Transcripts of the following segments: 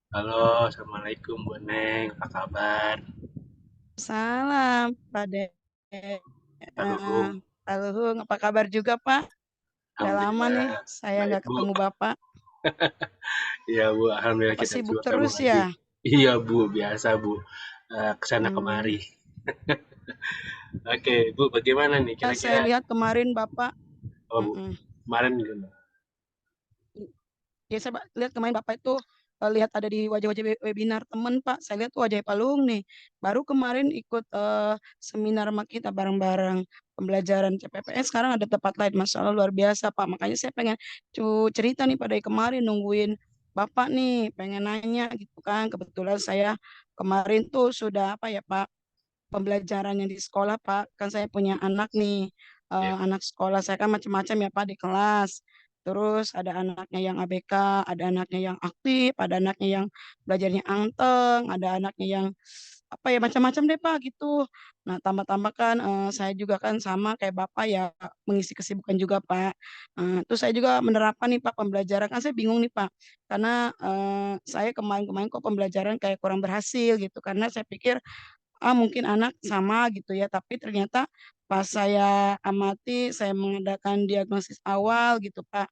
Halo, Assalamualaikum Bu Neng, apa kabar? Salam, Pak De. Pak Luhung, Pak Luhung, apa kabar juga, Pak? Udah lama nih, Alhamdulillah saya baik nggak Bu. ketemu Bapak. Iya Bu, Alhamdulillah Bapak kita sibuk juga ketemu terus lagi. ya? Iya Bu, biasa Bu, kesana Hmm, kemari. Oke Bu, bagaimana nih saya kira-kira, lihat kemarin Bapak, oh Bu, mm-mm. kemarin gimana? Ya, saya lihat kemarin Bapak itu lihat ada di wajah-wajah webinar temen Pak. Saya lihat tuh wajah Pak Luhung nih. Baru kemarin ikut seminar sama kita bareng-bareng pembelajaran CPPS. Sekarang ada tempat lain. Masya Allah luar biasa Pak. Makanya saya pengen cerita nih pada kemarin nungguin Bapak nih. Pengen nanya gitu kan. Kebetulan saya kemarin tuh sudah apa ya Pak. Pembelajarannya di sekolah Pak. Kan saya punya anak nih. Ya, Anak sekolah saya kan macam-macam ya Pak di kelas. Terus ada anaknya yang ABK, ada anaknya yang aktif, ada anaknya yang belajarnya anteng, ada anaknya yang apa ya macam-macam deh Pak gitu. Nah tambah-tambah kan saya juga kan sama kayak Bapak ya mengisi kesibukan juga Pak. Terus saya juga menerapkan nih Pak pembelajaran kan saya bingung nih Pak karena saya kemarin-kemarin kok pembelajaran kayak kurang berhasil gitu karena saya pikir mungkin anak sama gitu ya, tapi ternyata pas saya amati, saya mengadakan diagnosis awal gitu Pak,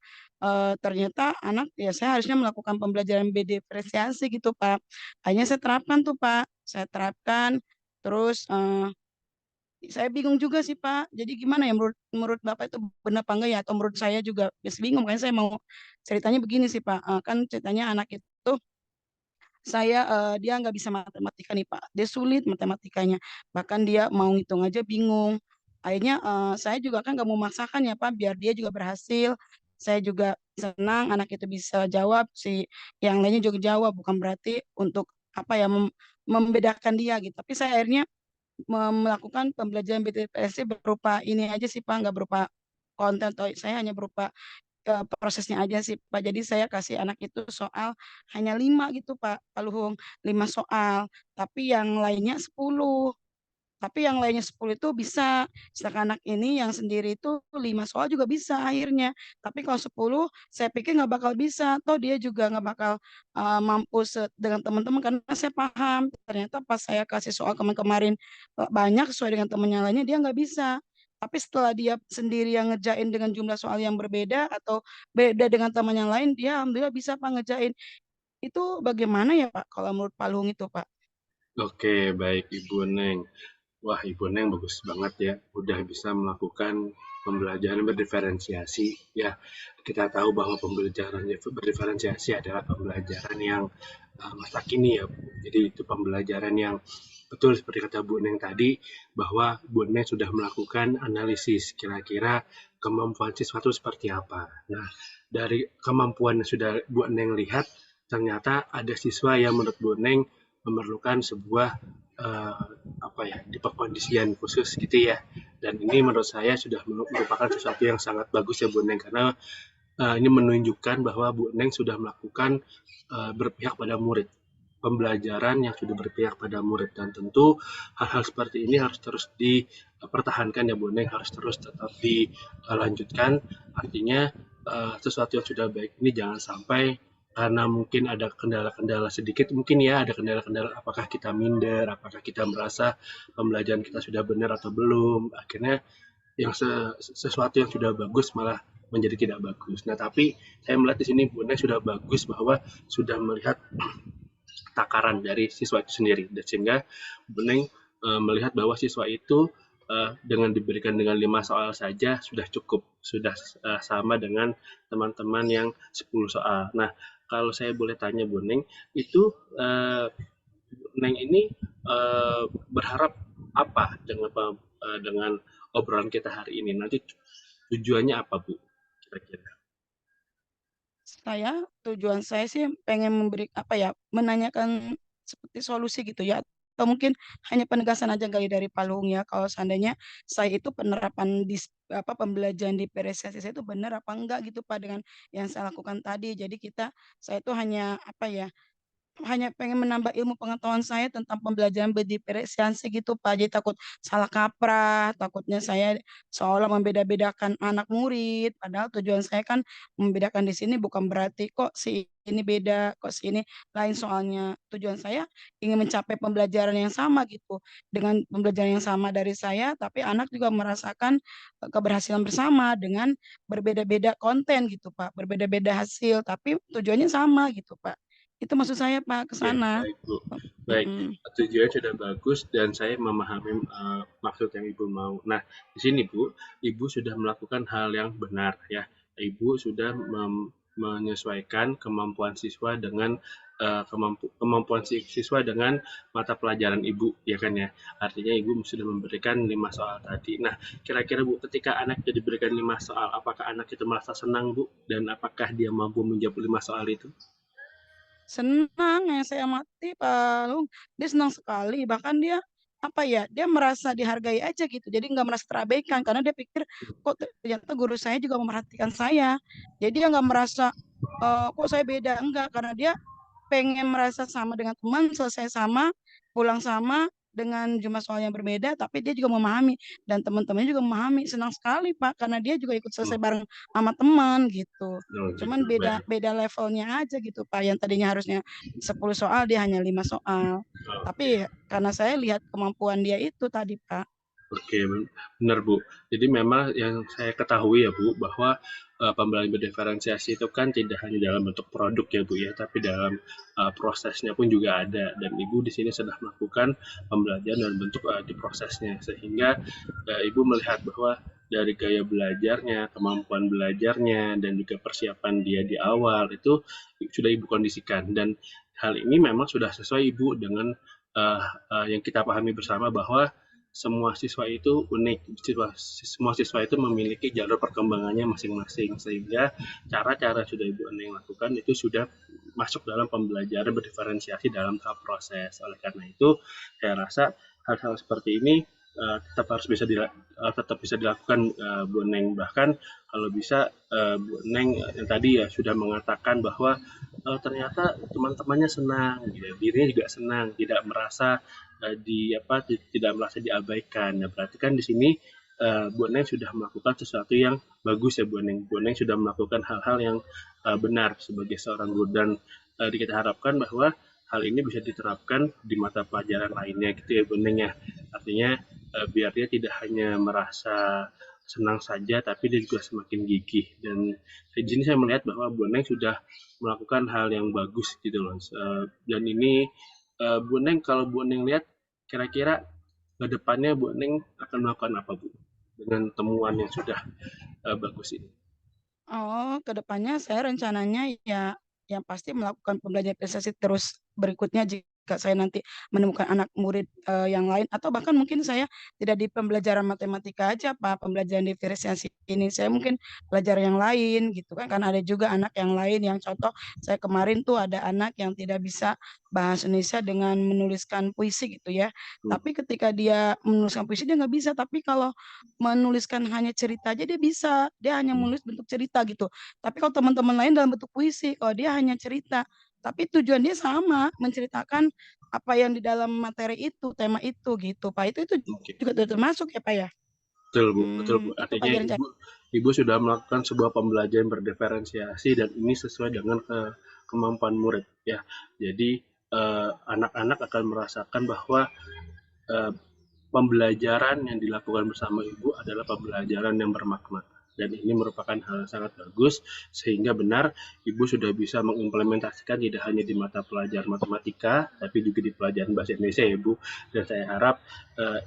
ternyata anak ya saya harusnya melakukan pembelajaran berdifferensiasi gitu Pak. Akhirnya saya terapkan tuh Pak, saya terapkan, terus saya bingung juga sih Pak. Jadi gimana ya menurut menurut Bapak itu benar apa enggak ya? Atau menurut saya juga ya bingung, makanya saya mau ceritanya begini sih Pak. Kan ceritanya anak itu dia nggak bisa matematika nih Pak. Dia sulit matematikanya. Bahkan dia mau ngitung aja bingung. Akhirnya saya juga kan nggak mau memaksakan ya Pak, biar dia juga berhasil. Saya juga senang anak itu bisa jawab, si yang lainnya juga jawab. Bukan berarti untuk apa ya membedakan dia gitu. Tapi saya akhirnya melakukan pembelajaran BTPSC berupa ini aja sih Pak, nggak berupa konten. Atau saya hanya berupa prosesnya aja sih Pak. Jadi saya kasih anak itu soal hanya 5 gitu Pak Luhung, 5 soal. Tapi yang lainnya 10. Tapi yang lainnya 10 itu bisa. Sedangkan anak ini yang sendiri itu 5 soal juga bisa akhirnya. Tapi kalau 10 saya pikir nggak bakal bisa. Toh dia juga nggak bakal mampu dengan teman-teman karena saya paham. Ternyata pas saya kasih soal kemarin-kemarin banyak sesuai dengan temannya lainnya dia nggak bisa. Tapi setelah dia sendiri yang ngerjain dengan jumlah soal yang berbeda atau beda dengan teman yang lain, dia alhamdulillah bisa Pak ngerjain. Itu bagaimana ya Pak kalau menurut Pak Luhung itu Pak? oke baik Ibu Neng. Wah, Ibu Neng bagus banget ya, udah bisa melakukan pembelajaran berdiferensiasi. Ya, kita tahu bahwa pembelajaran berdiferensiasi adalah pembelajaran yang masa kini ya. Jadi itu pembelajaran yang betul seperti kata Bu Neng tadi, bahwa Bu Neng sudah melakukan analisis kira-kira kemampuan siswa itu seperti apa. Nah, dari kemampuan yang sudah Bu Neng lihat, ternyata ada siswa yang menurut Bu Neng memerlukan sebuah eh, apa ya di pengkondisian khusus gitu ya, dan ini menurut saya sudah merupakan sesuatu yang sangat bagus ya Bu Neng, karena ini menunjukkan bahwa Bu Neng sudah melakukan berpihak pada murid, pembelajaran yang sudah berpihak pada murid, dan tentu hal-hal seperti ini harus terus dipertahankan ya Bu Neng, harus terus tetap dilanjutkan. Artinya sesuatu yang sudah baik ini jangan sampai karena mungkin ada kendala-kendala sedikit, mungkin ya ada kendala-kendala, apakah kita minder, apakah kita merasa pembelajaran kita sudah benar atau belum, akhirnya yang sesuatu yang sudah bagus malah menjadi tidak bagus. Nah, tapi saya melihat di sini Bu Nek sudah bagus bahwa sudah melihat takaran dari siswa itu sendiri, dan sehingga Bu Neng melihat bahwa siswa itu dengan diberikan dengan 5 soal saja sudah cukup, sudah sama dengan teman-teman yang 10 soal. Nah, kalau saya boleh tanya Bu Neng, itu Neng ini berharap apa dengan obrolan kita hari ini? Nanti tujuannya apa Bu? Kira-kira. Tujuan saya sih pengen memberi apa ya, menanyakan seperti solusi gitu ya. Atau mungkin hanya penegasan aja kali dari Pak Luhung ya. Kalau seandainya saya itu penerapan di apa pembelajaran di periodisasi saya itu benar apa enggak gitu Pak dengan yang saya lakukan tadi. Jadi saya itu hanya apa ya hanya pengen menambah ilmu pengetahuan saya tentang pembelajaran berdiferensiasi gitu Pak. Jadi takut salah kaprah, takutnya saya seolah membeda-bedakan anak murid. Padahal tujuan saya kan membedakan di sini bukan berarti kok si ini beda, kok si ini lain soalnya. Tujuan saya ingin mencapai pembelajaran yang sama gitu. Dengan pembelajaran yang sama dari saya, tapi anak juga merasakan keberhasilan bersama dengan berbeda-beda konten gitu Pak, berbeda-beda hasil, tapi tujuannya sama gitu Pak. Itu maksud saya Pak, ke Oke, sana. baik Bu. Baik, Mm-mm. tujuannya sudah bagus dan saya memahami maksud yang Ibu mau. Nah, di sini Bu, Ibu sudah melakukan hal yang benar ya. Ibu sudah menyesuaikan kemampuan siswa dengan kemampuan siswa dengan mata pelajaran Ibu, ya kan ya. Artinya Ibu sudah memberikan 5 soal tadi. Nah, kira-kira Bu, ketika anak jadi diberikan 5 soal, apakah anak itu merasa senang Bu? Dan apakah dia mampu menjawab 5 soal itu? Senang yang saya amati Pak Lung, dia senang sekali. Bahkan dia apa ya, dia merasa dihargai aja gitu. Jadi nggak merasa terabaikan karena dia pikir kok ternyata guru saya juga memperhatikan saya. Jadi dia nggak merasa kok saya beda, enggak, karena dia pengen merasa sama dengan teman, selesai sama, pulang sama dengan jumlah soal yang berbeda, tapi dia juga memahami dan teman-temannya juga memahami. Senang sekali Pak, karena dia juga ikut selesai Hmm. bareng sama teman gitu. Oh gitu, Cuman beda baik. beda levelnya aja gitu Pak. Yang tadinya harusnya 10 soal dia hanya 5 soal. Oke. Tapi karena saya lihat kemampuan dia itu tadi Pak. Oke, benar Bu. Jadi memang yang saya ketahui ya Bu, bahwa pembelajaran berdiferensiasi itu kan tidak hanya dalam bentuk produk ya Bu ya, tapi dalam prosesnya pun juga ada. Dan Ibu di sini sudah melakukan pembelajaran dalam bentuk di prosesnya, sehingga Ibu melihat bahwa dari gaya belajarnya, kemampuan belajarnya, dan juga persiapan dia di awal itu sudah Ibu kondisikan. Dan hal ini memang sudah sesuai Ibu dengan yang kita pahami bersama bahwa semua siswa itu unik, semua siswa itu memiliki jalur perkembangannya masing-masing, sehingga cara-cara sudah Ibu Eni lakukan itu sudah masuk dalam pembelajaran berdiferensiasi dalam tahap proses. Oleh karena itu, saya rasa hal-hal seperti ini tetap bisa dilakukan Bu Neng. Bahkan kalau bisa Bu Neng yang tadi ya sudah mengatakan bahwa ternyata teman-temannya senang, gitu. Dirinya juga senang, tidak merasa tidak merasa diabaikan. Nah, berarti kan di sini Bu Neng sudah melakukan sesuatu yang bagus ya Bu Neng. Bu Neng sudah melakukan hal-hal yang benar sebagai seorang guru dan kita harapkan bahwa hal ini bisa diterapkan di mata pelajaran lainnya gitu ya Bu Neng ya. Artinya biar dia tidak hanya merasa senang saja tapi dia juga semakin gigih dan di sini saya melihat bahwa Bu Neng sudah melakukan hal yang bagus gitu loh. Dan ini Bu Neng kalau Bu Neng lihat kira-kira ke depannya Bu Neng akan melakukan apa Bu dengan temuan yang sudah bagus ini? Oh, kedepannya saya rencananya ya yang pasti melakukan pembelajaran prestasi terus berikutnya jika saya nanti menemukan anak murid yang lain atau bahkan mungkin saya tidak di pembelajaran matematika aja Pak, pembelajaran diferensiasi ini saya mungkin belajar yang lain gitu kan karena ada juga anak yang lain yang contoh saya kemarin tuh ada anak yang tidak bisa bahasa Indonesia dengan menuliskan puisi gitu ya. Hmm. Tapi ketika dia menuliskan puisi dia nggak bisa, tapi kalau menuliskan hanya cerita aja dia bisa, dia hanya menulis bentuk cerita gitu. Tapi kalau teman-teman lain dalam bentuk puisi, kalau dia hanya cerita, tapi tujuan dia sama, menceritakan apa yang di dalam materi itu, tema itu gitu, Pak. Itu Oke. juga sudah termasuk ya, Pak ya? Betul Bu. Itu Artinya pelajaran. Ibu sudah melakukan sebuah pembelajaran berdiferensiasi dan ini sesuai dengan kemampuan murid ya. Jadi anak-anak akan merasakan bahwa eh, pembelajaran yang dilakukan bersama Ibu adalah pembelajaran yang bermakna. Dan ini merupakan hal yang sangat bagus, sehingga benar Ibu sudah bisa mengimplementasikan tidak hanya di mata pelajaran matematika, tapi juga di pelajaran bahasa Indonesia ya Ibu. Dan saya harap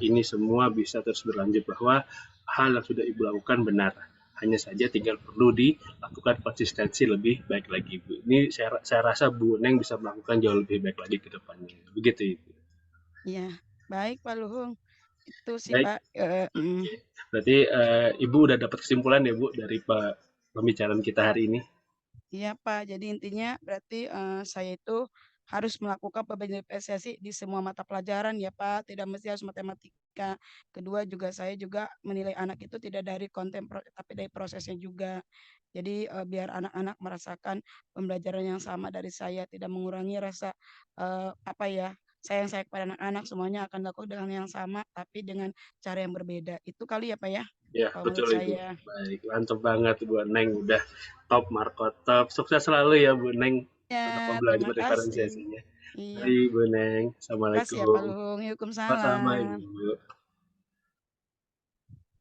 ini semua bisa terus berlanjut bahwa hal yang sudah Ibu lakukan benar. Hanya saja tinggal perlu dilakukan konsistensi lebih baik lagi Bu. Ini saya rasa Bu Neng bisa melakukan jauh lebih baik lagi ke depannya. Begitu Ibu. Ya, baik Pak Luhung. Itu sih Baik. Pak. Oke, berarti Ibu udah dapat kesimpulan ya Bu dari pembicaraan kita hari ini? Iya Pak, jadi intinya berarti saya itu harus melakukan pembelajaran diferensiasi di semua mata pelajaran ya Pak, tidak mesti harus matematika. Kedua juga saya juga menilai anak itu tidak dari konten tapi dari prosesnya juga. Jadi biar anak-anak merasakan pembelajaran yang sama dari saya, tidak mengurangi rasa apa ya sayang saya kepada anak-anak, semuanya akan dilakukan dengan yang sama tapi dengan cara yang berbeda. Itu kali ya Pak ya, Ya, kalau betul menurut itu. saya. Baik, mantap banget Bu Neng, udah top, Marco top. Sukses selalu ya Bu Neng Ya, untuk terima pembelajaran kasih. diferensiasinya. Iya, Mari Bu Neng, kasih ya Pak Assalamualaikum. Luhung. Sama-sama Waalaikumsalam. Ibu.